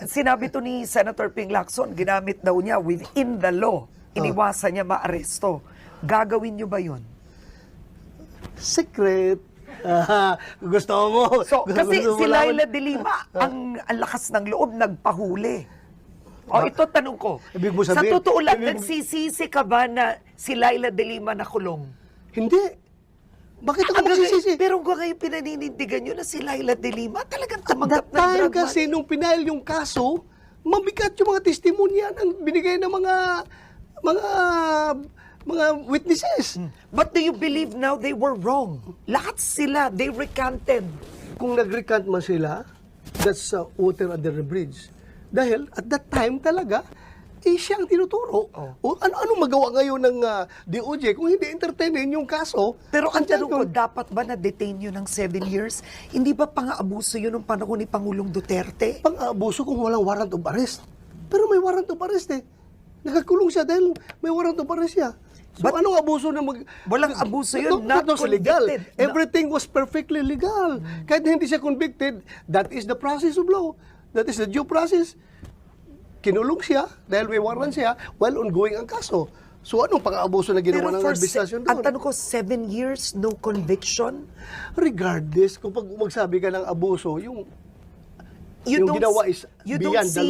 Sinabi to ni Senator Ping Lacson, ginamit daw niya within the law. Iniwasan niya maaresto. Gagawin niyo ba yun? Secret. Gusto mo. So, kasi gusto mo si malaman? Laila de Lima, ang lakas ng loob, nagpahuli. O ito tanong ko, Ibig mo sa sabihin- totoo lang, ibig- nagsisisi ka ba na si Laila de Lima nakulong? Hindi. Bakit ako magsisisi? Pero kung ngayon pinaninindigan nyo na si Laila de Lima, talagang That tumanggap ng time drug kasi nung pinail yung kaso, mabigat yung mga testimonya ng binigay ng mga witnesses. But do you believe now they were wrong? Lahat sila, they recanted. Kung nag-recant man sila, that's water under the bridge. Dahil at that time talaga, siya ang tinuturo. O ano magawa ngayon ng DOJ kung hindi entertainin yung kaso? Pero ang andyan tanong ko, yun. dapat ba na-detain yun ng 7 years? Hindi ba pang-aabuso yun ng panahon ni Pangulong Duterte? Pang-aabuso kung walang warrant of arrest. Pero may warrant of arrest eh. Nakakulong siya dahil may warrant of arrest siya. So But anong abuso na walang abuso yun, That not was legal. convicted. Everything was perfectly legal. Kahit hindi siya convicted, that is the process of law. That is the due process. Kinulong siya dahil may warrant siya while ongoing ang kaso. So anong pang-aabuso na ginawa ng administrasyon ang doon? tanong ko, 7 years, no conviction? Regardless, kung pag magsabi ka ng abuso, yung You don't ginawa s- is you don't beyond the see law.